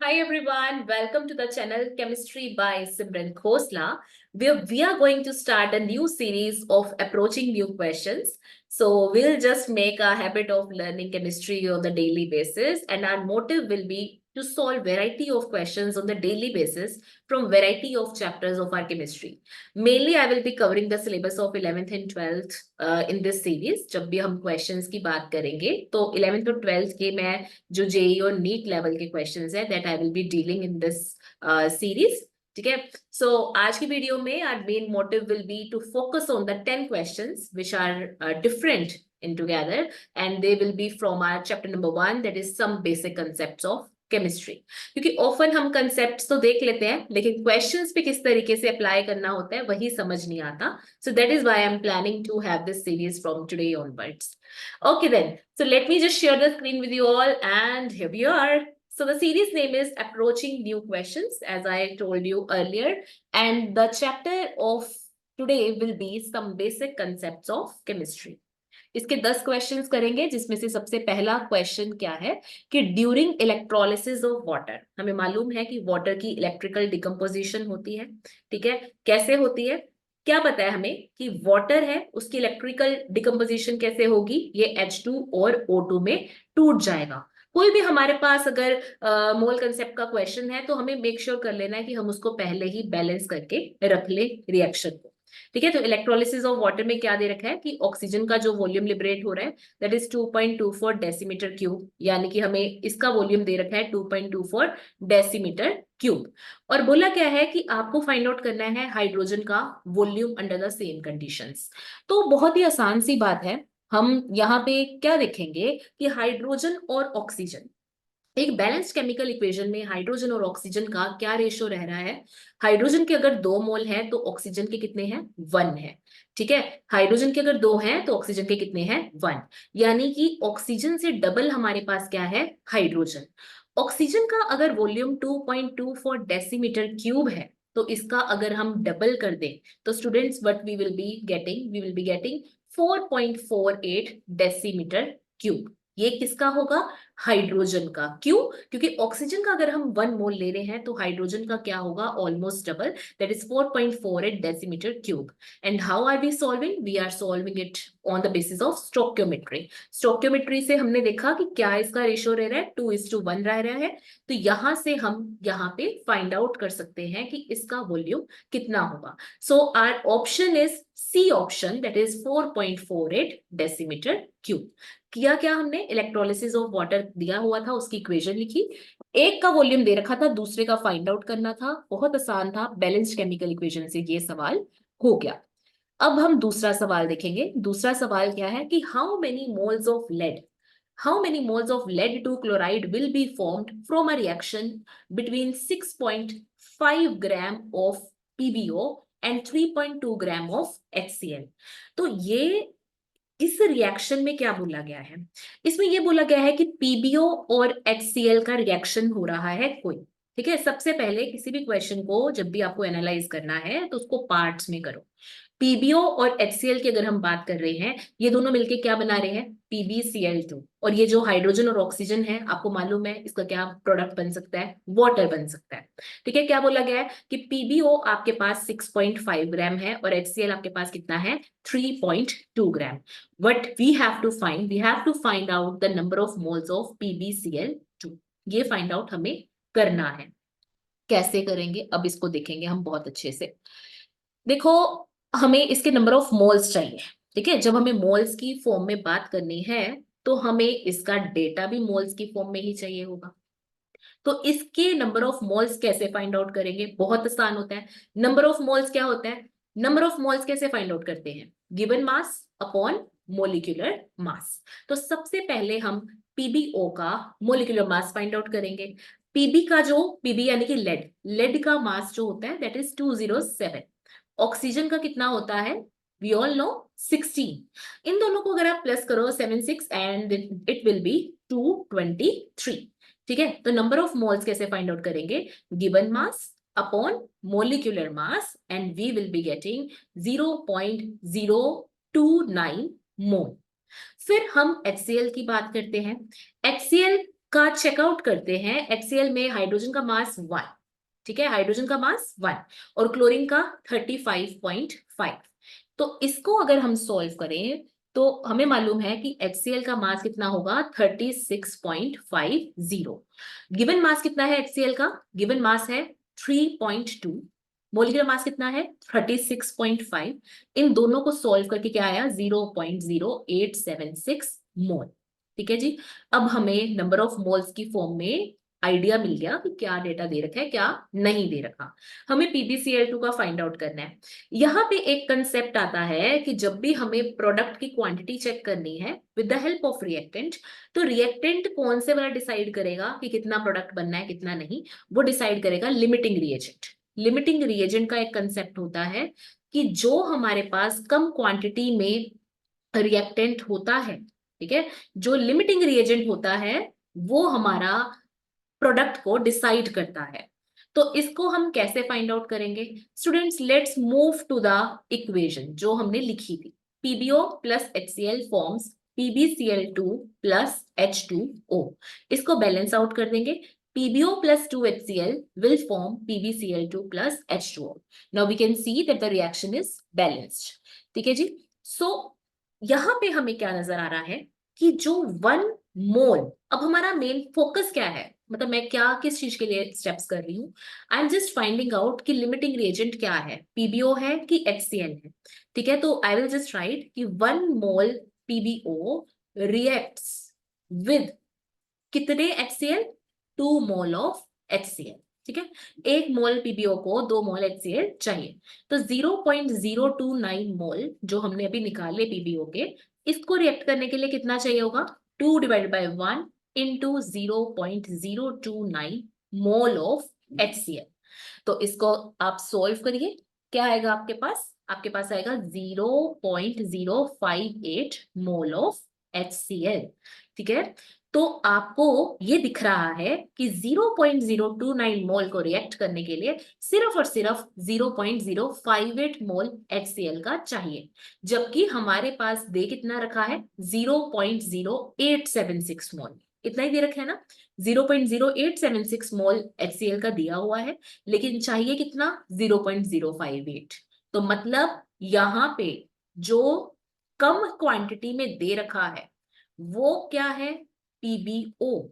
Hi everyone, welcome to the channel Chemistry by Simran Khosla, where we are going to start a new series of approaching new questions. So we'll just make a habit of learning chemistry on the daily basis, and our motive will be to solve variety of questions on the daily basis from variety of chapters of our chemistry. Mainly, I will be covering the syllabus of 11th and 12th in this series. जब भी हम questions की बात करेंगे, तो 11th और 12th के मैं जो जेई और नीट लेवल के क्वेश्चंस है that I will be dealing in this series. ठीक है, सो आज की वीडियो में our main motive will be to focus on the 10 questions which are different in together and they will be from our chapter number 1 that is some basic concepts of chemistry. क्योंकि often हम concepts तो देख लेते हैं लेकिन questions पे किस तरीके से अप्लाई करना होता है वही समझ नहीं आता। So that is why I am planning to have this series from today onwards. Okay then, so let me just share the screen with you all and here we are. So the series name is Approaching New Questions as I told you earlier, and the chapter of today will be some basic concepts of chemistry. इसके 10 questions करेंगे जिसमें से सबसे पहला question क्या है कि during electrolysis of water, हमें मालूम है कि वाटर की इलेक्ट्रिकल डिकम्पोजिशन होती है। ठीक है, कैसे होती है, क्या पता है हमें कि वाटर है उसकी इलेक्ट्रिकल डिकम्पोजिशन कैसे होगी, ये H2 और O2 में टूट जाएगा। कोई भी हमारे पास अगर मोल कंसेप्ट का क्वेश्चन है तो हमें मेक श्योर कर लेना है कि हम उसको पहले ही बैलेंस करके रख ले रिएक्शन को। ठीक है, तो इलेक्ट्रोलिसिस ऑफ वाटर में क्या दे रखा है कि ऑक्सीजन का जो वॉल्यूम लिबरेट हो रहा है दैट इज 2.24 डेसीमीटर क्यूब, यानी कि हमें इसका वॉल्यूम दे रखा है 2.24 डेसीमीटर क्यूब। और बोला क्या है कि आपको फाइंड आउट करना है हाइड्रोजन का volume under the same conditions. तो बहुत ही आसान सी बात है, हम यहाँ पे क्या देखेंगे कि हाइड्रोजन और ऑक्सीजन एक बैलेंस्ड केमिकल इक्वेशन में हाइड्रोजन और ऑक्सीजन का क्या रेशियो रह रहा है। हाइड्रोजन के अगर 2 मोल है तो ऑक्सीजन के कितने हैं, 1 है। ठीक है, हाइड्रोजन के अगर 2 हैं तो ऑक्सीजन के कितने हैं, 1। यानी कि ऑक्सीजन से डबल हमारे पास क्या है, हाइड्रोजन। ऑक्सीजन का अगर वॉल्यूम 2.24 डेसीमीटर क्यूब है तो इसका अगर हम डबल कर दें तो students what we will be getting, we will be getting 4.48 decimetre cube. ये किसका होगा, हाइड्रोजन का। क्यों, क्योंकि ऑक्सीजन का अगर हम 1 मोल ले रहे हैं तो हाइड्रोजन का क्या होगा, almost double, that is 4.48 decimetre cube. And how are we solving, we are solving it on the basis of stoichiometry. Stoichiometry से हमने देखा कि क्या इसका रेशियो रह रहा है, 2:1 रह रहा है। तो यहां से हम यहाँ पे फाइंड आउट कर सकते हैं कि इसका वॉल्यूम कितना होगा। So our option is C option, that is 4.48 decimetre cube. किया क्या हमने, इलेक्ट्रोलिसिस ऑफ वाटर दिया हुआ था उसकी इक्वेशन लिखी, एक का वॉल्यूम दे रखा था दूसरे का फाइंड आउट करना था, बहुत आसान था, बैलेंस्ड केमिकल इक्वेशन से ये सवाल हो गया। अब हम दूसरा सवाल देखेंगे। दूसरा सवाल क्या है कि how many moles of lead, how many moles of lead 2 chloride will be formed from a reaction between 6.5 gram of PbO and 3.2 gram of HCl। तो ये इस रिएक्शन में क्या बोला गया है, इसमें ये बोला गया है कि पीबीओ और HCl का रिएक्शन हो रहा है कोई। ठीक है, सबसे पहले किसी भी क्वेश्चन को जब भी आपको एनालाइज करना है तो उसको पार्ट्स में करो। पीबीओ और HCl की अगर हम बात कर रहे हैं, ये दोनों मिलके क्या बना रहे हैं, PbCl2। और ये जो हाइड्रोजन और ऑक्सीजन है आपको मालूम है इसका क्या प्रोडक्ट बन सकता है, वाटर बन सकता है। ठीक है, क्या बोला गया है कि पीबीओ आपके पास 6.5 ग्राम है और HCl आपके पास कितना है, 3.2 ग्राम। What we have to find, we have to find out the number of moles of PbCl2। ये फाइंड आउट हमें करना है। कैसे करेंगे अब इसको देखेंगे हम बहुत अच्छे से। देखो, हमें इसके नंबर ऑफ मोल्स चाहिए। ठीक है, जब हमें मोल्स की फॉर्म में बात करनी है तो हमें इसका डेटा भी मोल्स की फॉर्म में ही चाहिए होगा। तो इसके नंबर ऑफ मोल्स कैसे फाइंड आउट करेंगे, बहुत आसान होता है। नंबर ऑफ मोल्स क्या होता है, नंबर ऑफ मोल्स कैसे फाइंड आउट करते हैं, गिवन मास अपॉन मोलिकुलर मास। तो सबसे पहले हम पीबीओ का मोलिकुलर मास फाइंड आउट करेंगे। पीबी का जो, पीबी यानी कि लेड, लेड का मास जो होता है दैट इज 207। ऑक्सीजन का कितना होता है, वी ऑल नो 16। इन दोनों को अगर आप प्लस करो 7 6 एंड इट विल बी 223। ठीक है, तो नंबर ऑफ मोल्स कैसे फाइंड आउट करेंगे, given mass upon molecular mass and we will be getting 0.029 mole. फिर हम HCl की बात करते हैं। HCl का चेकआउट करते हैं, HCl में हाइड्रोजन का मास 1, ठीक है, हाइड्रोजन का मास 1 और क्लोरीन का 35.5। तो इसको अगर हम सॉल्व करें तो हमें मालूम है कि HCl का मास कितना होगा, 36.50। गिवन मास कितना है HCl का, गिवन मास है 3.2, मोलिकुलर मास कितना है 36.5। इन दोनों को सॉल्व करके क्या आया, 0.0876 मोल। ठीक है जी, अब हमें नंबर ऑफ मोल्स की फॉर्म में आइडिया मिल गया कि क्या डेटा दे रखा है क्या नहीं दे रखा। हमें PbCl2 का फाइंड आउट करना है। यहाँ पे एक कंसेप्ट आता है कि जब भी हमें प्रोडक्ट की क्वांटिटी चेक करनी है with the help of reactant, तो रिएक्टेंट कौन से वाला डिसाइड करेगा कि कितना प्रोडक्ट बनना है कितना नहीं, वो डिसाइड करेगा लिमिटिंग रिएजेंट। लिमिटिंग रिएजेंट का एक कंसेप्ट होता है कि जो हमारे पास कम क्वांटिटी में रिएक्टेंट होता है, ठीक है, जो लिमिटिंग रिएजेंट होता है वो हमारा प्रोडक्ट को डिसाइड करता है। तो इसको हम कैसे फाइंड आउट करेंगे students, let's move to the equation जो हमने लिखी थी। PbO plus HCl forms PbCl2 plus H2O। इसको बैलेंस आउट कर देंगे। PbO plus 2HCl will form PbCl2 plus H2O. Now we can see that the reaction is balanced. ठीक है जी, सो यहां पे हमें क्या नजर आ रहा है कि जो 1 मोल, अब हमारा मेन फोकस क्या है, मतलब मैं क्या किस चीज के लिए स्टेप्स कर रही हूँ, I am just finding out कि लिमिटिंग रिएजेंट क्या है, PbO है कि HCl है। ठीक है, तो आई विल जस्ट राइट कि 1 मोल PbO रिएक्ट्स विद कितने HCl, 2 मोल ऑफ HCl। ठीक है, 1 मोल PbO को 2 मोल HCl चाहिए, तो 0.029 मोल जो हमने अभी निकाले PbO के, इसको रिएक्ट करने के लिए कितना चाहिए होगा, 2 divide by 1 into 0.029 mole of HCl। तो इसको आप सोल्व करिए, क्या आएगा आपके पास, आपके पास आएगा 0.058 मोल ऑफ HCl। ठीक है, तो आपको ये दिख रहा है कि 0.029 मोल को रिएक्ट करने के लिए सिर्फ और सिर्फ 0.058 मोल HCl का चाहिए, जबकि हमारे पास दे कितना रखा है, 0.0876 मोल, इतना ही दे रखा है ना, 0.0876 मोल HCl का दिया हुआ है, लेकिन चाहिए कितना, 0.058। तो मतलब यहाँ पे जो कम क्वांटिटी में दे रखा है वो क्या है, PbO,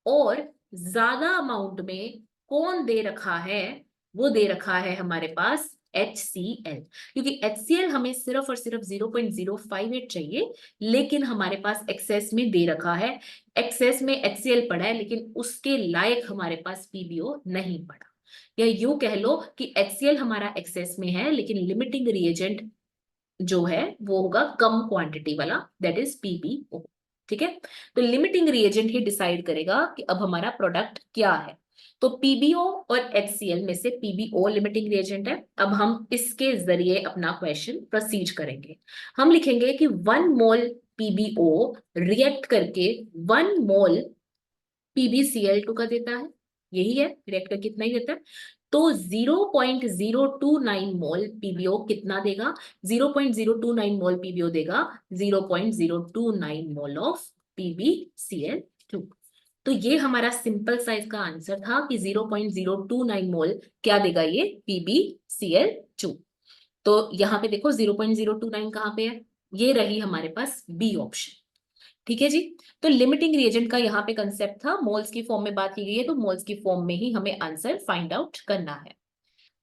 और ज्यादा अमाउंट में कौन दे रखा है, वो दे रखा है हमारे पास HCl, क्योंकि HCl हमें सिर्फ और सिर्फ 0.058 चाहिए, लेकिन हमारे पास एक्सेस में दे रखा है, एक्सेस में HCl पड़ा है लेकिन उसके लायक हमारे पास PbO नहीं पड़ा, या यूं कह लो कि HCl हमारा एक्सेस में है लेकिन लिमिटिंग रिएजेंट जो है वो होगा कम क्वांटिटी वाला, दैट इज PbO। ठीक है, तो लिमिटिंग रिएजेंट ही डिसाइड करेगा कि अब हमारा प्रोडक्ट क्या है। तो PbO और HCl में से PbO लिमिटिंग रिएजेंट है। अब हम इसके जरिए अपना क्वेश्चन प्रोसीड करेंगे। हम लिखेंगे कि 1 मोल PbO रिएक्ट करके 1 मोल PbCl2 का देता है, यही है, रिएक्ट करके कितना ही देता है, तो 0.029 मोल PbO कितना देगा, 0.029 मोल PbO देगा 0.029 मोल ऑफ PbCl2। तो ये हमारा सिंपल साइज का आंसर था कि 0.029 मोल क्या देगा ये PbCl2। तो यहाँ पे देखो 0.029 कहाँ पे है, ये रही हमारे पास बी ऑप्शन। ठीक है जी, तो लिमिटिंग रिएजेंट का यहाँ पे कंसेप्ट था, मोल्स की फॉर्म में बात की गई है तो मोल्स की फॉर्म में ही हमें आंसर फाइंड आउट करना है।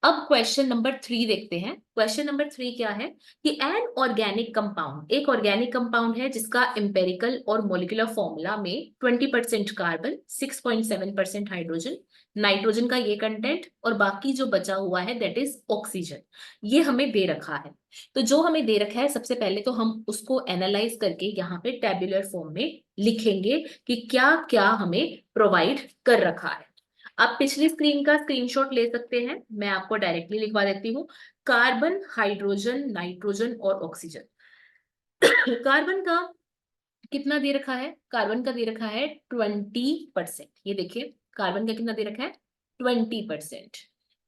अब क्वेश्चन नंबर 3 देखते हैं। क्वेश्चन नंबर 3 क्या है कि एन ऑर्गेनिक कंपाउंड, एक ऑर्गेनिक कंपाउंड है जिसका एम्पेरिकल और मोलिकुलर फॉर्मूला में 20% कार्बन, 6.7% हाइड्रोजन, नाइट्रोजन का ये कंटेंट और बाकी जो बचा हुआ है दैट इज ऑक्सीजन, ये हमें दे रखा है। तो जो हमें दे रखा है सबसे पहले तो हम उसको एनालाइज करके यहाँ पे टेबुलर फॉर्म में लिखेंगे कि क्या क्या हमें प्रोवाइड कर रखा है। आप पिछली स्क्रीन का स्क्रीनशॉट ले सकते हैं, मैं आपको डायरेक्टली लिखवा देती हूँ। कार्बन, हाइड्रोजन, नाइट्रोजन और ऑक्सीजन। कार्बन का कितना दे रखा है, कार्बन का दे रखा है 20%, ये देखिए कार्बन का कितना दे रखा है 20%,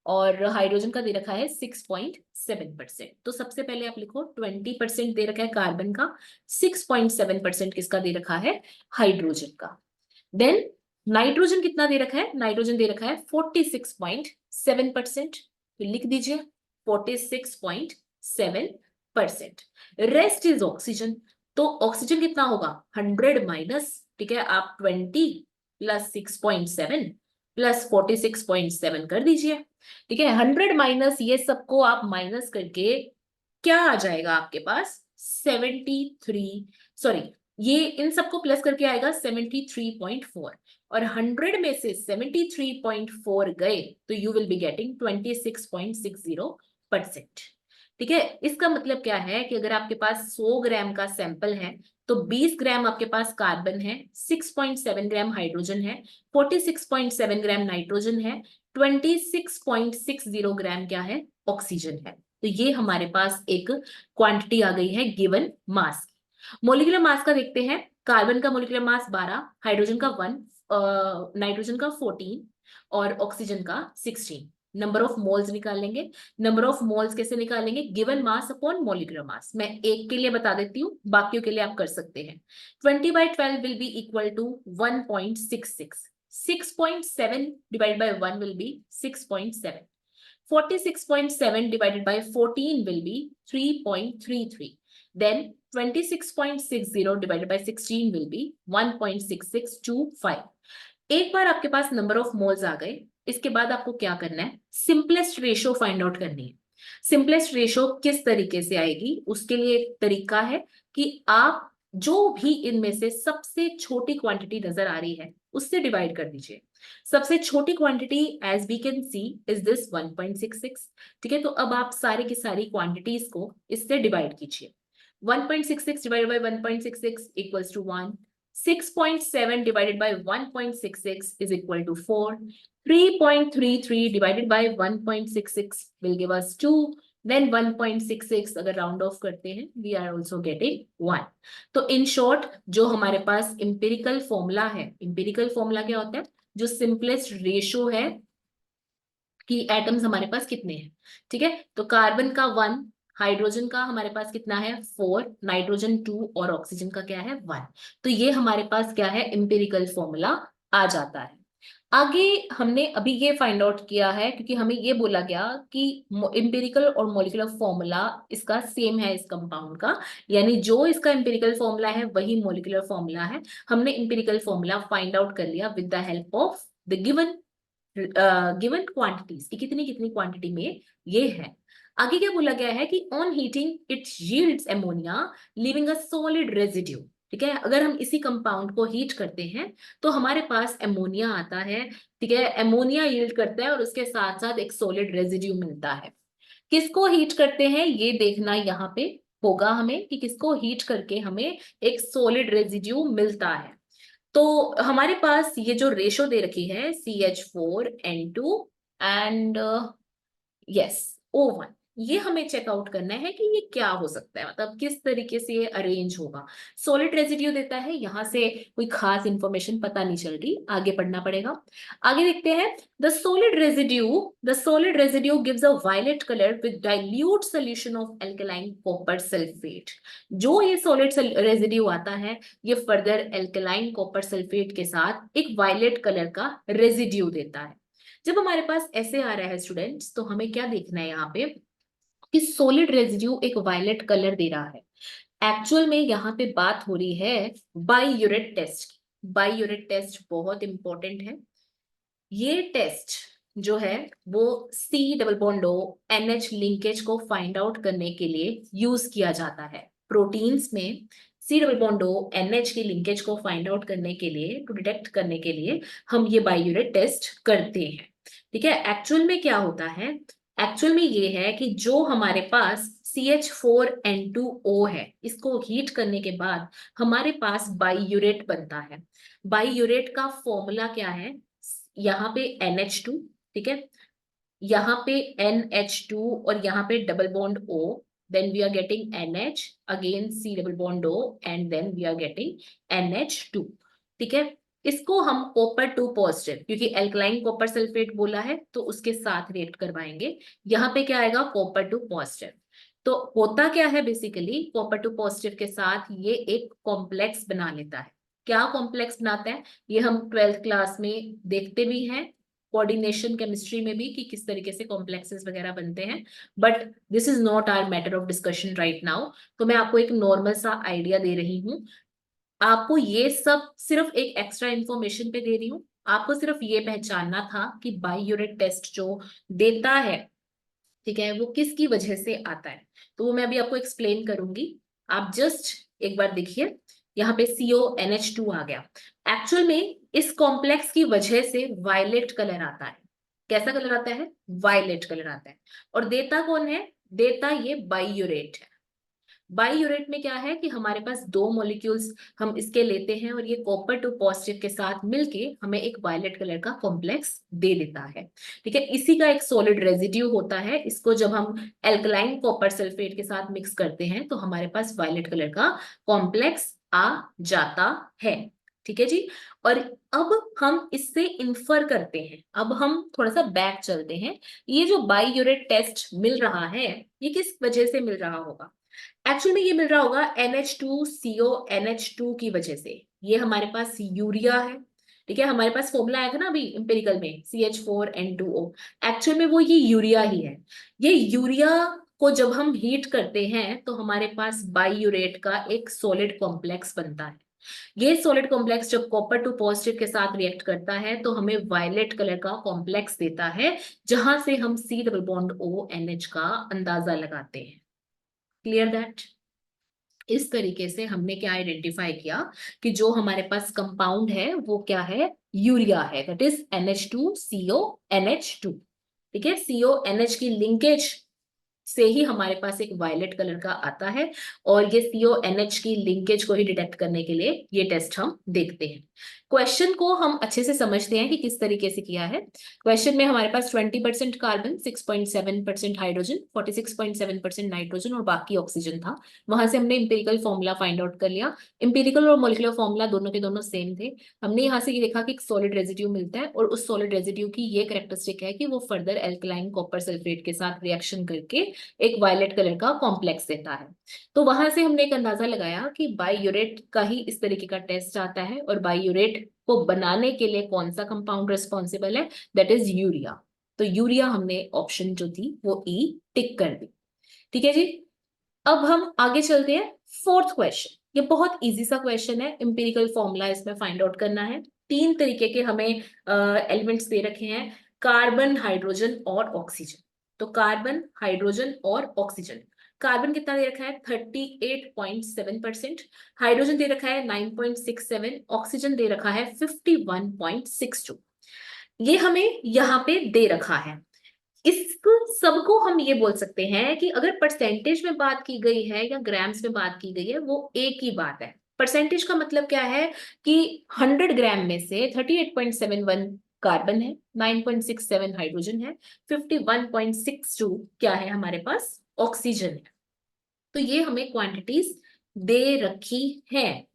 और हाइड्रोजन का दे रखा है 6.7%। तो सबसे पहले आप लिखो 20% दे रखा है कार्बन का, 6.7% किसका दे रखा है, हाइड्रोजन का। देन नाइट्रोजन कितना दे रखा है, नाइट्रोजन दे रखा है 46.7%, तो लिख दीजिए 46.7%। रेस्ट इज ऑक्सीजन, तो ऑक्सीजन कितना होगा 100 माइनस, ठीक है, आप 20 प्लस 6.7 प्लस 46.7 कर दीजिए, ठीक है। 100 माइनस ये सबको आप माइनस करके क्या आ जाएगा आपके पास 73, सॉरी ये इन सबको प्लस करके आएगा 73.4, और 100 में से 73.4 गए तो यू विल बी गेटिंग 26.60%, ठीक है। इसका मतलब क्या है कि अगर आपके पास 100 ग्राम का सैंपल है तो 20 ग्राम आपके पास कार्बन है, 6.7 ग्राम हाइड्रोजन है, 46.7 ग्राम नाइट्रोजन है, 26.60 ग्राम क्या है ऑक्सीजन है। तो ये हमारे पास एक क्वांटिटी आ गई है गिवन मास। मोलिकुलर मास का देखते हैं, कार्बन का मोलिकुलर मास 12, हाइड्रोजन का 1, नाइट्रोजन का 14 और ऑक्सीजन का 16। नंबर ऑफ मोल्स निकालेंगे, नंबर ऑफ मोल्स कैसे निकालेंगे, गिवन मास अपॉन मोलिकुलर मास। मैं एक के लिए बता देती हूँ, बाकियों के लिए आप कर सकते हैं। 20/12 will be equal to 1.66, 6.7 divided by 1 will be 6.7, 46.7 divided by 14 will be 3.33, then 26.60 divided by 16 will be 1.6625। एक बार आपके पास नंबर ऑफ मोल्स आ गए, इसके बाद आपको क्या करना है, सिंपलेस्ट रेशो फाइंड आउट करनी है। सिंपलेस्ट रेशो किस तरीके से आएगी, उसके लिए एक तरीका है कि आप जो भी इनमें से सबसे छोटी क्वांटिटी नजर आ रही है उससे डिवाइड कर दीजिए। सबसे छोटी quantity as we can see is this 1.66, ठीक है। तो अब आप सारी की सारी क्वांटिटीज को इससे डिवाइड कीजिए। 1.66 divided by 1.66 equals to 1, 6.7 divided by 1.66 is equal to 4, 3.33 divided by 1.66 will give us 2, then 1.66 अगर राउंड ऑफ करते हैं we are also getting 1। तो इन शॉर्ट जो हमारे पास इंपेरिकल फॉर्मूला है, इंपेरिकल फॉर्मूला क्या होता है, जो सिंपलेस्ट रेशो है कि एटम्स हमारे पास कितने हैं, ठीक है। तो कार्बन का 1, हाइड्रोजन का हमारे पास कितना है 4, नाइट्रोजन 2 और ऑक्सीजन का क्या है 1। तो ये हमारे पास क्या है इंपेरिकल फॉर्मूला आ जाता है। आगे हमने अभी ये फाइंड आउट किया है क्योंकि हमें ये बोला गया कि इंपेरिकल और मॉलिक्यूलर फॉर्मूला इसका सेम है इस कंपाउंड का, यानी जो इसका इंपेरिकल फॉर्मूला है वही मॉलिक्यूलर फॉर्मूला है। हमने इंपेरिकल फॉर्मूला फाइंड आउट कर लिया with the help of the given quantities की कितनी कितनी क्वांटिटी में ये है। आगे क्या बोला गया है कि on heating it yields ammonia living a solid residue, ठीक है। अगर हम इसी कंपाउंड को हीट करते हैं तो हमारे पास अमोनिया आता है, ठीक है। अमोनिया यील्ड करता है और उसके साथ साथ एक सॉलिड रेजिड्यू मिलता है। किसको हीट करते हैं ये देखना यहाँ पे होगा हमें कि किसको हीट करके हमें एक सॉलिड रेजिड्यू मिलता है। तो हमारे पास ये जो रेशो दे रखी है CH4N2 एंड यस O1, ये हमें चेकआउट करना है कि ये क्या हो सकता है, मतलब किस तरीके से ये अरेंज होगा। सॉलिड रेजिड्यू देता है, यहाँ से कोई खास इंफॉर्मेशन पता नहीं चल रही, आगे पढ़ना पड़ेगा। आगे देखते हैं, the solid residue gives a violet colour with dilute solution of alkaline copper sulphate. जो ये सॉलिड रेजिड्यू आता है ये फर्दर एल्कलाइन कॉपर सल्फेट के साथ एक वायलेट कलर का रेजिड्यू देता है। जब हमारे पास ऐसे आ रहा है स्टूडेंट्स तो हमें क्या देखना है यहाँ पे कि सॉलिड रेजिड्यू एक वायलेट कलर दे रहा है। एक्चुअल में यहाँ पे बात हो रही है बाईयूरेट टेस्ट की। बाईयूरेट टेस्ट बहुत इंपॉर्टेंट है। ये टेस्ट जो है वो C double bond O NH linkage को फाइंड आउट करने के लिए यूज किया जाता है। प्रोटीन्स में C double bond O NH की लिंकेज को फाइंड आउट करने के लिए, टू डिटेक्ट करने के लिए हम ये बाईयूरेट टेस्ट करते हैं, ठीक है। एक्चुअल में क्या होता है, एक्चुअल में ये है कि जो हमारे पास CH4N2O है इसको हीट करने के बाद हमारे पास बाईयूरेट बनता है। बाईयूरेट का फॉर्मूला क्या है, यहाँ पे NH2, ठीक है, यहाँ पे NH2 और यहाँ पे double bond O, then we are getting NH, again C double bond O and then we are getting NH2, ठीक है। इसको हम कॉपर 2 पॉजिटिव, क्योंकि एल्कलाइन कॉपर सल्फेट बोला है तो उसके साथ रिएक्ट करवाएंगे। यहाँ पे क्या आएगा कॉपर 2 पॉजिटिव। तो होता क्या है बेसिकली, कॉपर 2 पॉजिटिव के साथ ये एक कॉम्प्लेक्स बना लेता है। क्या कॉम्प्लेक्स बनाता है, ये हम 12th क्लास में देखते भी हैं, कोऑर्डिनेशन केमिस्ट्री में भी, कि किस तरीके से कॉम्प्लेक्सेस वगैरह बनते हैं, but this is not our matter of discussion right now. तो मैं आपको एक नॉर्मल सा आइडिया दे रही हूँ, आपको ये सब सिर्फ एक एक्स्ट्रा इंफॉर्मेशन पे दे रही हूँ। आपको सिर्फ ये पहचानना था कि बाई यूनिट टेस्ट जो देता है, ठीक है, वो किसकी वजह से आता है, तो वो मैं अभी आपको एक्सप्लेन करूंगी। आप जस्ट एक बार देखिए, यहाँ पे CONH2 आ गया। एक्चुअल में इस कॉम्प्लेक्स की वजह से वायलेट कलर आता है। कैसा कलर आता है? वायलेट कलर आता है। और देता कौन है? देता ये बाईयूरेट है। बाईयूरेट में क्या है कि हमारे पास दो मॉलिक्यूल्स हम इसके लेते हैं और ये कॉपर टू पॉजिटिव के साथ मिलके हमें एक वायलेट कलर का कॉम्प्लेक्स दे देता है। ठीक है, इसी का एक सॉलिड रेजिड्यू होता है। इसको जब हम एल्कलाइन कॉपर सल्फेट के साथ मिक्स करते हैं तो हमारे पास वायलेट कलर का कॉम्प्लेक्स आ जाता है। ठीक है जी। और अब हम इससे इन्फर करते हैं, अब हम थोड़ा सा बैक चलते हैं, ये जो बाईयूरेट टेस्ट मिल रहा है ये किस वजह से मिल रहा होगा? एक्चुअली में ये मिल रहा होगा NH2CONH2 की वजह से। ये हमारे पास यूरिया है, ठीक है, हमारे पास फॉर्मूला आया था ना अभी इंपेरिकल में, CH4N2O। एक्चुअल में वो ये यूरिया ही है। ये यूरिया को जब हम हीट करते हैं तो हमारे पास बाईयूरेट का एक सॉलिड कॉम्प्लेक्स बनता है। ये सॉलिड कॉम्प्लेक्स जब कॉपर टू पॉजिटिव के साथ रिएक्ट करता है तो हमें वायलेट कलर का कॉम्प्लेक्स देता है, जहां से हम C डबल बॉन्ड ONH का अंदाजा लगाते हैं। Clear that? इस तरीके से हमने क्या आइडेंटिफाई किया कि जो हमारे पास कंपाउंड है वो क्या है? यूरिया है, दैट इज NH2CONH2। ठीक है, CONH की लिंकेज से ही हमारे पास एक वायलेट कलर का आता है, और ये CONH की लिंकेज को ही डिटेक्ट करने के लिए ये टेस्ट हम देखते हैं। क्वेश्चन को हम अच्छे से समझते हैं कि किस तरीके से किया है। क्वेश्चन में हमारे पास 20% कार्बन, 6.7% हाइड्रोजन, 46.7% नाइट्रोजन और बाकी ऑक्सीजन था। वहां से हमने इंपेरिकल फॉर्मूला फाइंड आउट कर लिया। इंपेरिकल और मॉलिक्यूलर फॉर्मूला दोनों के दोनों सेम थे। हमने यहाँ से ये देखा कि एक सॉलिड रेजिड्यू मिलता है, और उस सॉलिड रेजिड्यू की ये कैरेक्टरिस्टिक है कि वो फर्दर एल्कलाइन कॉपर सल्फेट के साथ रिएक्शन करके एक वायलेट कलर का कॉम्प्लेक्स देता है। तो वहां से हमने एक अंदाजा लगाया कि बाईयूरेट का ही इस तरीके का टेस्ट आता है, और बाईयूरेट को बनाने के लिए कौन सा कंपाउंड रिस्पॉन्सिबल है? That is urea. तो यूरिया हमने ऑप्शन जो थी वो ई टिक कर दी। ठीक है जी। अब हम आगे चलते हैं। फोर्थ क्वेश्चन, ये बहुत इजी सा क्वेश्चन है, इंपेरिकल फॉर्मूला इसमें फाइंड आउट करना है। तीन तरीके के हमें एलिमेंट्स दे रखे हैं, कार्बन, हाइड्रोजन और ऑक्सीजन। तो कार्बन, हाइड्रोजन और ऑक्सीजन। कार्बन कितना दे रखा है? 38.7%। हाइड्रोजन दे रखा है 9.67। ऑक्सीजन दे रखा है 51.62। ये हमें यहाँ पे दे रखा है। इस सबको हम ये बोल सकते हैं कि अगर परसेंटेज में बात की गई है या ग्राम्स में बात की गई है वो एक ही बात है। परसेंटेज का मतलब क्या है कि 100 ग्राम में से 38.71 कार्बन है, 9.67 हाइड्रोजन है, 51.62 क्या है हमारे पास? ऑक्सीजन है। तो ये हमें क्वांटिटीज दे रखी है।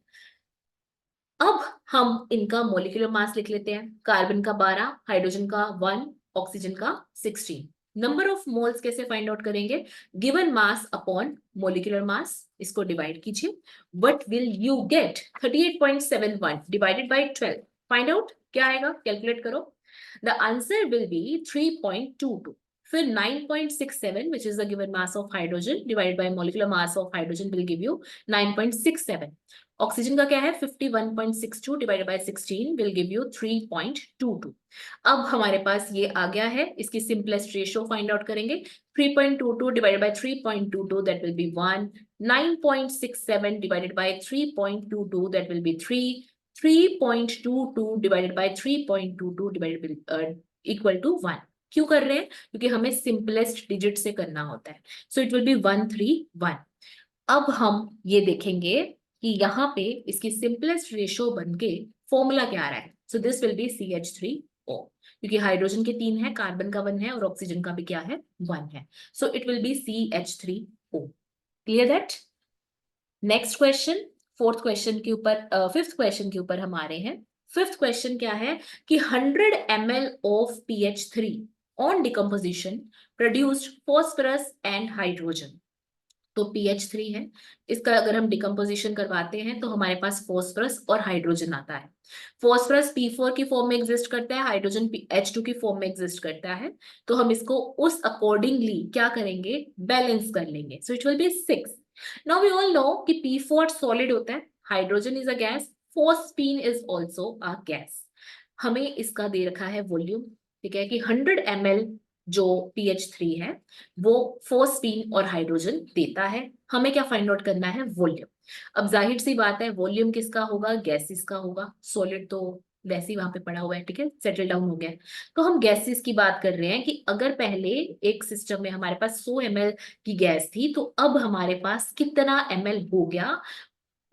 अब हम इनका मोलिकुलर मास लिख लेते हैं। कार्बन का 12, हाइड्रोजन का 1, ऑक्सीजन का 16। नंबर ऑफ मोल्स कैसे फाइंड आउट करेंगे? गिवन मास अपॉन मोलिकुलर मास, इसको डिवाइड कीजिए। What will you get? 38.71 divided by 12। Find out क्या आएगा? कैलकुलेट करो। The answer will be 3.22। फिर 9.67 which is the given mass of hydrogen divided by molecular mass of hydrogen will give you 9.67। Oxygen का क्या है? 51.62 divided by 16 will give you 3.22। अब हमारे पास ये आ गया है, इसकी सिंपलेस्ट रेशियो फाइंड आउट करेंगे। 3.22 divided by 3.22 that will be 1। 9.67 divided by 3.22 that will be 3। 3.22 divided by 3.22 divided equal to 1। क्यों कर रहे हैं? क्योंकि हमें सिंपलेस्ट डिजिट से करना होता है। सो इट विल बी 131। अब हम ये देखेंगे कि यहाँ पे इसकी सिंपलेस्ट रेशियो बन के फॉर्मूला क्या आ रहा है। So this will be CH3O, क्योंकि हाइड्रोजन के 3 है, कार्बन का 1 है और ऑक्सीजन का भी क्या है? 1 है। सो it will B CH3O। Clear that? Next question, fourth question के ऊपर, फिफ्थ क्वेश्चन के ऊपर हम आ रहे हैं। फिफ्थ क्वेश्चन क्या है कि 100 ml of PH3 on decomposition produced phosphorus and hydrogen। तो PH3 है। इसका अगर हम डिकम्पोजिशन करवाते हैं तो हमारे पास फॉस्फोरस और हाइड्रोजन आता है। फॉस्फोरस P4 की फॉर्म में एग्जिस्ट करता है, हाइड्रोजन H2 की फॉर्म में एग्जिस्ट करता है। तो हम इसको उस अकॉर्डिंगली क्या करेंगे, बैलेंस कर लेंगे। So it will be 6। Now we all know कि P4 सॉलिड होता है, hydrogen is a gas, phosphine is also a gas. हमें इसका दे रखा है वॉल्यूम, ठीक है, कि 100 ml जो PH3 है वो फोस्फीन और हाइड्रोजन देता है। हमें क्या फाइंड आउट करना है, वॉल्यूम। अब जाहिर सी बात है वॉल्यूम किसका होगा, गैसेस का होगा। सॉलिड तो वैसे ही वहां पे पड़ा हुआ है, ठीक है, सेटल डाउन हो गया है। तो हम गैसेस की बात कर रहे हैं कि अगर पहले एक सिस्टम में हमारे पास 100 ml की गैस थी, तो अब हमारे पास कितना ml हो गया।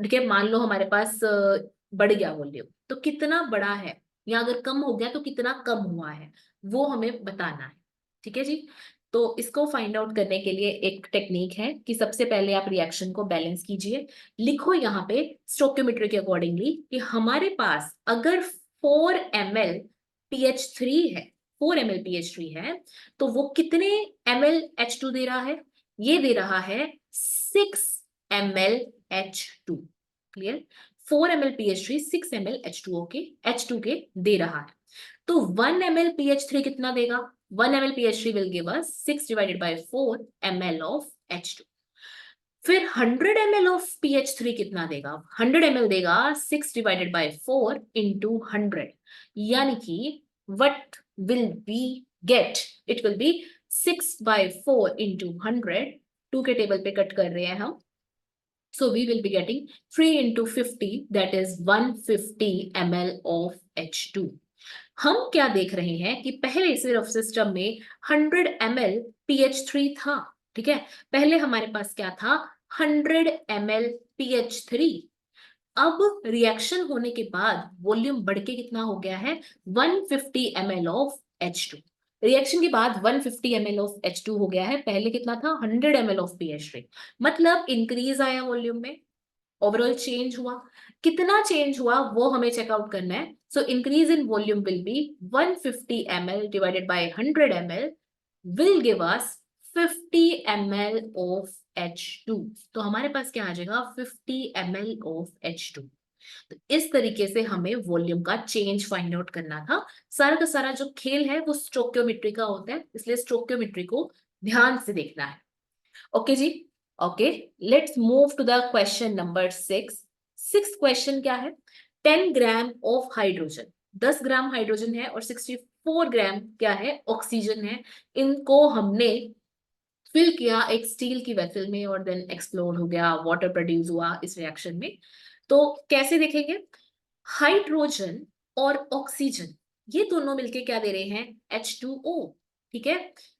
ठीक है, मान लो हमारे पास बढ़ गया वॉल्यूम, तो कितना बड़ा है, या अगर कम हो गया तो कितना कम हुआ है, वो हमें बताना है। ठीक है जी। तो इसको फाइंड आउट करने के लिए एक टेक्निक है कि सबसे पहले आप रिएक्शन को बैलेंस कीजिए। लिखो यहाँ पे स्टोक्योमेट्री के अकॉर्डिंगली कि हमारे पास अगर 4 ml PH3 है, 4 ml PH3 है, तो वो कितने ml H2 दे रहा है, ये दे रहा है 6 ml H2। Clear, 4 ml PH3 6 ml H2 के दे रहा है। तो 1 ml PH3 कितना देगा, 1 ml PH3 will give us 6 divided by 4 ml of H2। फिर 100 ml of PH3 कितना देगा, 100 ml देगा 6 divided by 4 into 100, यानी कि what will we get, it will be 6 by 4 into 100, 2 के टेबल पे कट कर रहे हैं हम। So we will be getting 3 into 50, that is 150 ml of H2। हम क्या देख रहे हैं कि पहले सिर्फ सिस्टम में 100 ml PH3 था, ठीक है, पहले हमारे पास क्या था, 100 ml PH3। अब रिएक्शन होने के बाद वॉल्यूम बढ़ के कितना हो गया है, 150 ml ऑफ H2। रिएक्शन के बाद 150 ml ऑफ H2 हो गया है, पहले कितना था, 100 ml ऑफ PH3। मतलब इंक्रीज आया वॉल्यूम में, ओवरऑल चेंज हुआ। कितना चेंज हुआ वो हमें चेकआउट करना है। So increase in volume will be 150 ml divided by 100 ml will give us 50 ml of H2। तो हमारे पास क्या आ जाएगा, 50 ml of H2। तो इस तरीके से हमें वॉल्यूम का चेंज फाइंड आउट करना था। सारा का सारा जो खेल है वो स्टोक्योमेट्री का होता है, इसलिए स्टोक्योमेट्री को ध्यान से देखना है। Okay ji, okay, let's move to the question number 6। Six question क्या है, 10 gram of hydrogen, 10 gram hydrogen है और 64 ग्राम क्या है, ऑक्सीजन है। इनको हमने फिल किया एक स्टील की वेसल में और देन एक्सप्लोड हो गया, वाटर प्रोड्यूस हुआ इस रिएक्शन में। तो कैसे देखेंगे, हाइड्रोजन और ऑक्सीजन ये दोनों मिलके क्या दे रहे हैं, H2O। ठीक है,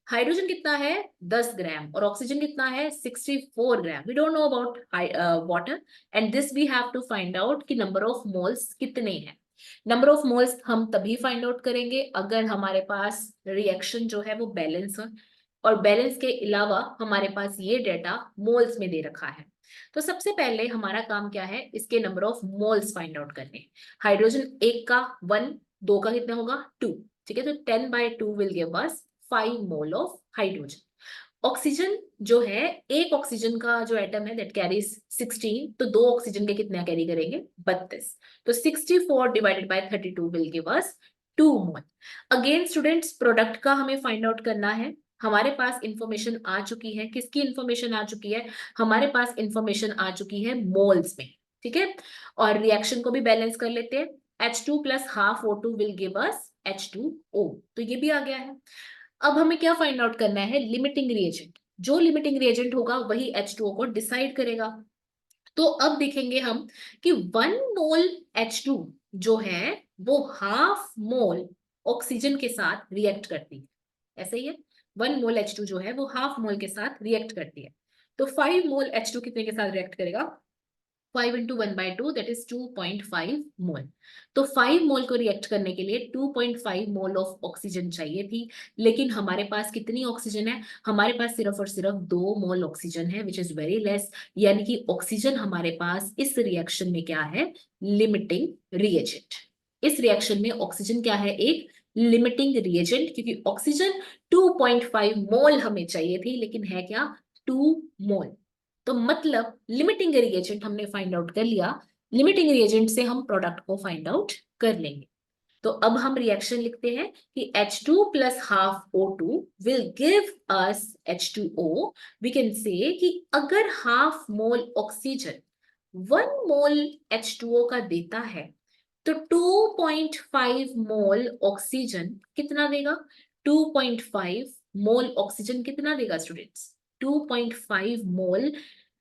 हाइड्रोजन कितना है, 10 ग्राम, और ऑक्सीजन कितना है, 64 ग्राम। We don't know about water, and this we have to find out कि नंबर ऑफ मोल्स कितने हैं। नंबर ऑफ मोल्स हम तभी फाइंड आउट करेंगे अगर हमारे पास रिएक्शन जो है वो बैलेंस हो, और बैलेंस के अलावा हमारे पास ये डेटा मोल्स में दे रखा है। तो सबसे पहले हमारा काम क्या है, इसके number of moles find out करने। हाइड्रोजन एक का 1, दो का कितना होगा 2, ठीक है, तो 10 by 2 will give us 5 mole of hydrogen. Oxygen जो है, एक ऑक्सीजन का जो एटम है दैट कैरीज 16, तो दो ऑक्सीजन के कितना कैरी करेंगे, 32, तो 64 divided by 32 will give us 2 mole. Again students, product का हमें फाइंड आउट करना है। हमारे पास इंफॉर्मेशन आ चुकी है, किसकी इंफॉर्मेशन आ चुकी है, हमारे पास इंफॉर्मेशन आ चुकी है मोल्स में, ठीक है। और रिएक्शन को भी बैलेंस कर लेते हैं, H2 plus half O2 will give us H2O, तो ये भी आ गया है। अब हमें क्या फाइंड आउट करना है, लिमिटिंग रिएजेंट। जो लिमिटिंग रिएजेंट होगा वही H2O को डिसाइड करेगा। तो अब देखेंगे हम कि 1 मोल H2 जो है वो हाफ मोल ऑक्सीजन के साथ रिएक्ट करती है, ऐसे ही है। 1 मोल H2 जो है वो हाफ मोल के साथ रिएक्ट करती है। तो 5 मोल H2 कितने के साथ रिएक्ट करेगा, 5 into 1 by 2 that is 2.5 मोल। तो 5 मोल को रिएक्ट करने के लिए 2.5 मोल ऑफ ऑक्सीजन चाहिए थी, लेकिन हमारे पास कितनी ऑक्सीजन है, हमारे पास सिर्फ और सिर्फ 2 मोल ऑक्सीजन है, विच इज वेरी लेस। यानी कि ऑक्सीजन हमारे पास इस रिएक्शन में क्या है, लिमिटिंग रिएजेंट। इस रिएक्शन में ऑक्सीजन क्या है, एक लिमिटिंग रिएजेंट, क्योंकि ऑक्सीजन 2.5 मोल हमें चाहिए थी, लेकिन है क्या, 2 मोल। तो मतलब लिमिटिंग रिएजेंट हमने फाइंड आउट कर लिया, लिमिटिंग रिएजेंट से हम प्रोडक्ट को फाइंड आउट कर लेंगे। तो अब हम रिएक्शन लिखते हैं कि H2 plus half O2 will give us H2O. We can say कि अगर हाफ मोल ऑक्सीजन 1 मोल H2O का देता है तो 2.5 मोल ऑक्सीजन कितना देगा? 2.5 मोल ऑक्सीजन कितना देगा स्टूडेंट्स? 2.5 मोल।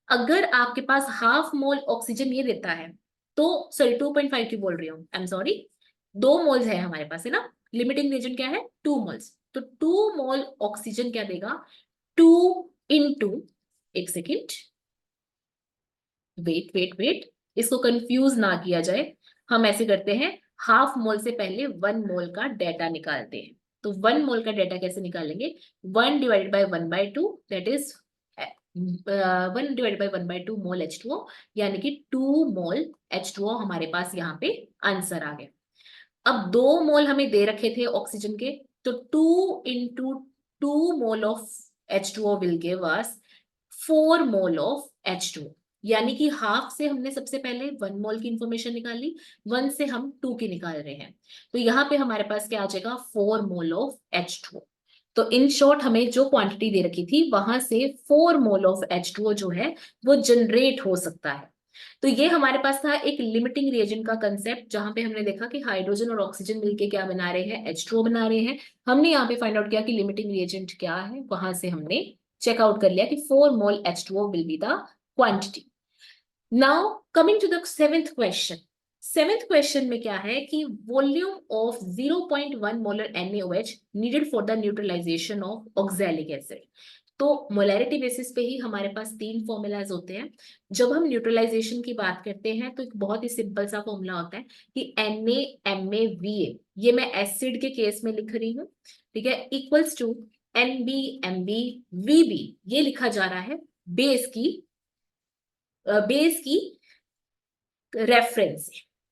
अगर आपके पास हाफ मोल ऑक्सीजन ये देता है तो, सॉरी 2.5 की बोल रही हूँ, आई एम सॉरी, 2 मोल्स है हमारे पास, है ना? लिमिटिंग रिएजेंट क्या है? 2 मोल्स। तो 2 मोल ऑक्सीजन क्या देगा? 2 इंटू, एक सेकेंड, वेट वेट वेट, इसको कंफ्यूज ना किया जाए। हम ऐसे करते हैं, हाफ मोल से पहले 1 मोल का डेटा निकालते हैं। तो 1 मोल का डेटा कैसे निकालेंगे? 1/1/2, दैट इज 1/1/2 मोल H2O, यानी कि 2 मोल H2O हमारे पास यहाँ पे आंसर आ गया। अब 2 मोल हमें दे रखे थे ऑक्सीजन के, तो 2 into 2 mole of H2O will give us 4 mole of H2O। यानी कि हाफ से हमने सबसे पहले 1 मोल की इंफॉर्मेशन निकाली, 1 से हम 2 की निकाल रहे हैं, तो यहाँ पे हमारे पास क्या आ जाएगा? 4 मोल ऑफ H2O। तो इन शॉर्ट हमें जो क्वांटिटी दे रखी थी वहां से 4 मोल ऑफ H2O जो है वो जनरेट हो सकता है। तो ये हमारे पास था एक लिमिटिंग रिएजेंट का कंसेप्ट, जहां पे हमने देखा कि हाइड्रोजन और ऑक्सीजन मिलके क्या बना रहे हैं? H2O बना रहे हैं। हमने यहाँ पे फाइंड आउट किया कि लिमिटिंग रिएजेंट क्या है, वहां से हमने चेकआउट कर लिया कि 4 mole H2O will be the quantity. Now coming to the seventh question. Seventh question में क्या है कि volume of 0.1 molar NaOH needed for the neutralization of oxalic acid. तो मोलैरिटी बेसिस पे ही हमारे पास 3 फॉर्मूलाज होते हैं। जब हम न्यूट्रलाइजेशन की बात करते हैं तो एक बहुत ही सिंपल सा फॉर्मूला होता है कि NaMaVa, ये मैं एसिड के केस में लिख रही हूँ, ठीक है, इक्वल्स टू NbMbVb, ये लिखा जा रहा है बेस की रेफरेंस।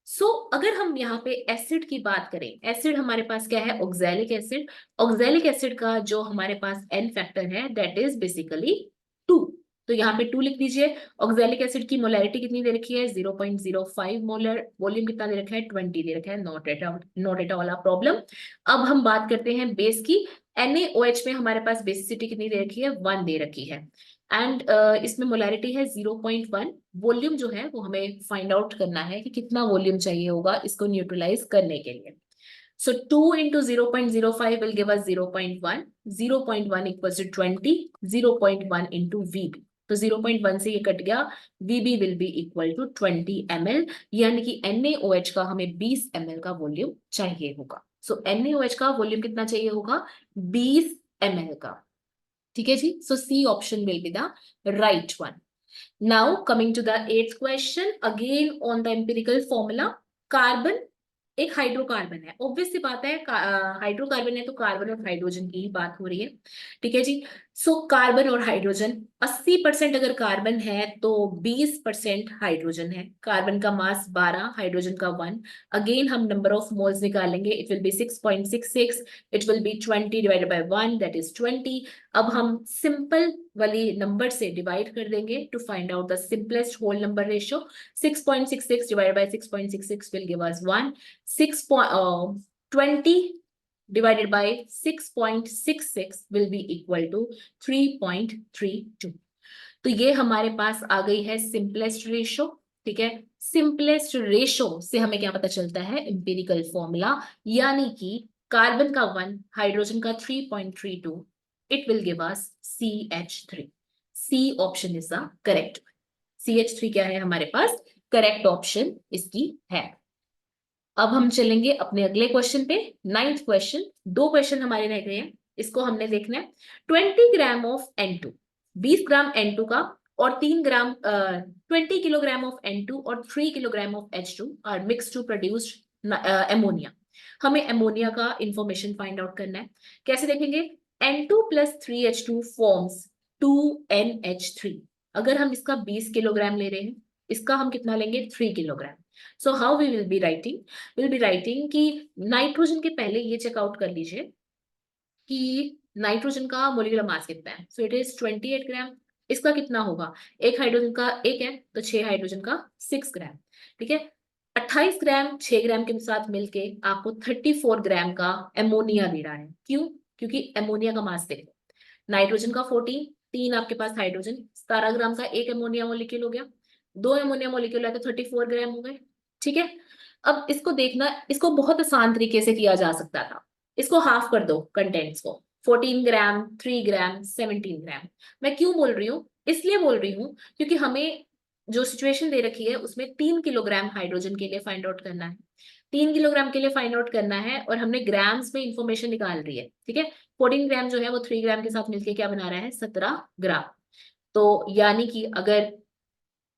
सो अगर हम यहाँ पे एसिड की बात करें, एसिड हमारे पास क्या है? Oxalic acid. ऑक्सैलिक एसिड का जो हमारे पास एन फैक्टर है दैट इज बेसिकली 2। तो यहाँ पे 2 लिख दीजिए। ऑक्सैलिक एसिड की मोलैरिटी कितनी दे रखी है? 0.05 मोलर। वॉल्यूम कितना दे रखा है? 20 दे रखा है। Not at all a problem. अब हम बात करते हैं बेस की। NaOH में हमारे पास बेसिसिटी कितनी दे रखी है? 1 दे रखी है। एंड इसमें मोलैरिटी है 0.1। वॉल्यूम जो है वो हमें फाइंड आउट करना है कि कितना वॉल्यूम चाहिए होगा इसको न्यूट्रलाइज करने के लिए। सो 2 into 0.05 will give us 0.1, 0.1 equals to 20, 0.1 into VB, तो 0.1 से ये कट गया, VB will be equal to 20 ml, यानी कि NaOH का हमें 20 ml का वॉल्यूम चाहिए होगा। सो NaOH का वॉल्यूम कितना चाहिए होगा? 20 ml का। ठीक है जी, so C option will be the right one. Now coming to the eighth question, again on the empirical formula. Carbon एक हाइड्रोकार्बन है, ऑब्वियस सी बात है, हाइड्रोकार्बन है तो कार्बन और हाइड्रोजन की ही बात हो रही है। ठीक है जी। सो कार्बन और हाइड्रोजन, 80% अगर कार्बन है तो 20% हाइड्रोजन है। कार्बन का मास 12, हाइड्रोजन का 1। अगेन हम नंबर ऑफ मोल्स निकालेंगे, it will B 6.66, it will B 20 divided by 1, that is 20। अब हम सिंपल वाली नंबर से डिवाइड कर देंगे to find out the simplest whole number ratio. 6.66 divided by 6.66 will give us 1. 20 divided by 6.66 will be equal to 3.32. तो ये हमारे पास आ गई है सिंपलेस्ट रेशो। ठीक है, सिंपलेस्ट रेशो से हमें क्या पता चलता है? एम्पिरिकल फॉर्मूला, यानी कि कार्बन का 1, हाइड्रोजन का 3.32, it will give us CH3। C option is the correct. CH3 क्या है हमारे पास? करेक्ट ऑप्शन इसकी है। अब हम चलेंगे अपने अगले क्वेश्चन पे, नाइन्थ क्वेश्चन। 2 क्वेश्चन हमारे रह गए हैं, इसको हमने देखना है। 20 gram of N2, 20 gram N2 का, और 20 किलोग्राम ऑफ N2 और 3 kilogram of H2 are mix to produce ammonia. हमें एमोनिया का इंफॉर्मेशन फाइंड आउट करना है। कैसे देखेंगे? N2 plus 3H2 forms 2NH3। अगर हम इसका 20 किलोग्राम ले रहे हैं, इसका हम कितना लेंगे? 3 kilogram. So how we will be writing? Will be writing कि नाइट्रोजन के पहले ये चेकआउट कर लीजिए कि नाइट्रोजन का मोलिकुलर मास कितना है। सो इट इज 28 ग्राम। इसका कितना होगा, एक हाइड्रोजन का एक है तो 6 हाइड्रोजन का 6 ग्राम, ठीक है। 28 ग्राम 6 ग्राम के साथ मिलके आपको 34 ग्राम का एमोनिया दे रहा है। क्यों? क्योंकि एमोनिया का मास देखो, नाइट्रोजन का 14, 3 आपके पास हाइड्रोजन, 17 ग्राम का एक एमोनिया मोलिक्यूल हो गया, 2 एमोनिया मोलिक्यूल है तो 34 ग्राम हो गए, ठीक है। अब इसको देखना, इसको बहुत आसान तरीके से किया जा सकता था। इसको हाफ कर दो कंटेंट्स को, 14 ग्राम, 3 ग्राम, 17 ग्राम। मैं क्यों बोल रही हूँ? इसलिए बोल रही हूँ क्योंकि हमें जो सिचुएशन दे रखी है उसमें 3 किलोग्राम हाइड्रोजन के लिए फाइंड आउट करना है, 3 किलोग्राम के लिए फाइंड आउट करना है, और हमने ग्राम्स में इंफॉर्मेशन निकाल रही है, ठीक है। 14 ग्राम जो है वो 3 ग्राम के साथ मिलके क्या बना रहा है, 17 ग्राम। तो यानी कि अगर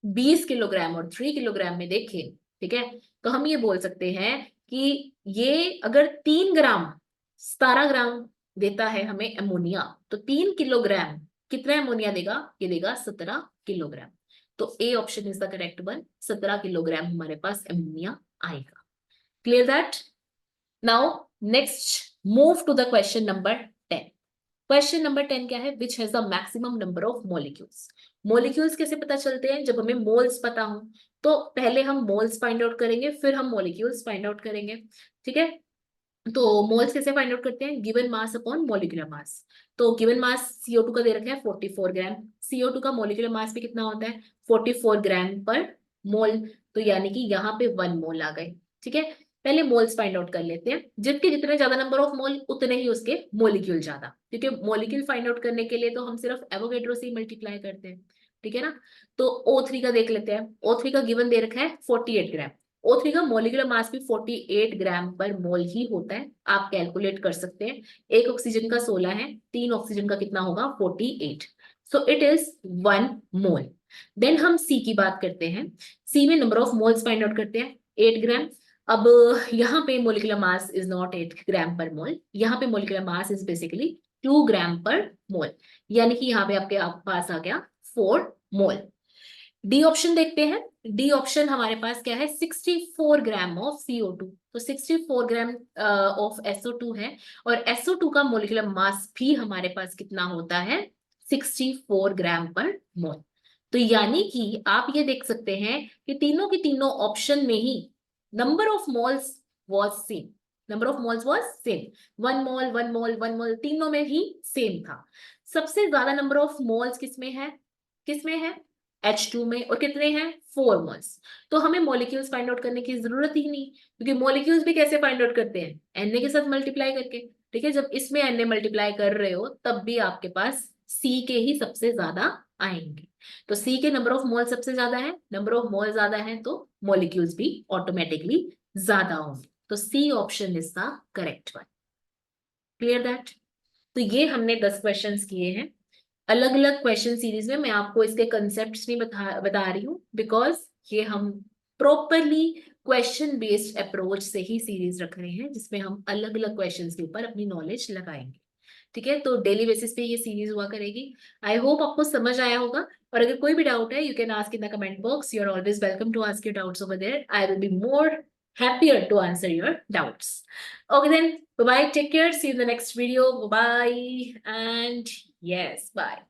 20 किलोग्राम और 3 किलोग्राम में देखें, ठीक है, तो हम ये बोल सकते हैं कि ये अगर 3 ग्राम 17 ग्राम देता है हमें एमोनिया, तो 3 किलोग्राम कितना एमोनिया देगा, ये देगा 17 किलोग्राम। तो A option is the correct one, 17 kilogram हमारे पास एमोनिया आएगा। Clear that? Now next move to the question number 10। Question number 10 क्या है, which has the maximum number of molecules. Molecules कैसे पता चलते हैं, जब हमें मोल्स पता हो। तो पहले हम मोल्स फाइंड आउट करेंगे, फिर हम मॉलिक्यूल्स फाइंड आउट करेंगे, ठीक है। तो मोल्स कैसे फाइंड आउट करते हैं, given mass upon molecular mass. तो गिवन मास CO2 का दे रखा है 44 ग्राम, CO2 का मॉलिक्यूलर मास भी कितना होता है, 44 ग्राम पर मोल। तो यानी कि यहाँ पे 1 मोल आ गए, ठीक है। पहले मोल्स फाइंड आउट कर लेते हैं, जबकि जितने ज्यादा नंबर ऑफ मोल उतने ही उसके मॉलिक्यूल ज्यादा, क्योंकि मॉलिक्यूल फाइंड आउट करने के लिए तो हम सिर्फ एवोगैड्रो से ही मल्टीप्लाई करते हैं, ठीक है ना। तो O3 का देख लेते हैं, O3 का गिवन दे रखा है 48 ग्राम, O3 का मोलिकुलर मास भी 48 ग्राम पर मोल ही होता है, आप कैलकुलेट कर सकते हैं। एक ऑक्सीजन का 16 है, 3 ऑक्सीजन का कितना होगा 48, so it is 1 mole. Then हम सी की बात करते हैं, सी में number of moles find out करते हैं, 8 ग्राम। अब यहाँ पे molecular mass is not 8 gram per mole, यहाँ पे molecular mass is basically 2 gram per mole, यानी कि यहाँ पे आपके पास आ गया 4 मोल। डी ऑप्शन देखते हैं, डी ऑप्शन हमारे पास क्या है, 64 ग्राम ऑफ CO2, तो 64 ग्राम ऑफ SO2 है, और SO2 का मोलिकुलर मास भी हमारे पास कितना होता है, 64 ग्राम पर मोल। तो यानी कि आप ये देख सकते हैं कि तीनों की तीनों ऑप्शन में ही number of moles was same, number of moles was same, 1 mole 1 mole 1 mole, तीनों में ही सेम था। सबसे ज्यादा नंबर ऑफ मोल्स किसमें है, किसमें है, H2 में, और कितने हैं 4 मोल्स। तो हमें मॉलिक्यूल्स फाइंड आउट करने की जरूरत ही नहीं, क्योंकि मॉलिक्यूल्स भी कैसे फाइंड आउट करते हैं, Na के साथ मल्टीप्लाई करके, ठीक है। जब इसमें Na मल्टीप्लाई कर रहे हो तब भी आपके पास C के ही सबसे ज्यादा आएंगे, तो C के नंबर ऑफ मोल सबसे ज्यादा है, नंबर ऑफ मोल ज्यादा है तो मॉलिक्यूल्स भी ऑटोमेटिकली ज्यादा होंगे, तो C option is the correct one. Clear that? तो ये हमने 10 क्वेश्चंस किए हैं। अलग अलग क्वेश्चन सीरीज में मैं आपको इसके कंसेप्ट्स नहीं बता रही हूँ, बिकॉज ये हम प्रॉपरली क्वेश्चन बेस्ड अप्रोच से ही सीरीज रख रहे हैं, जिसमें हम अलग अलग क्वेश्चंस के ऊपर अपनी नॉलेज लगाएंगे, ठीक है। तो डेली बेसिस पे ये सीरीज हुआ करेगी। आई होप आपको समझ आया होगा, और अगर कोई भी डाउट है you can ask in the comment box, you are always welcome to ask your doubts over there, I will be more happier to answer your doubts. Okay then, bye bye, take care, see you in the next video, bye bye, and yes, bye.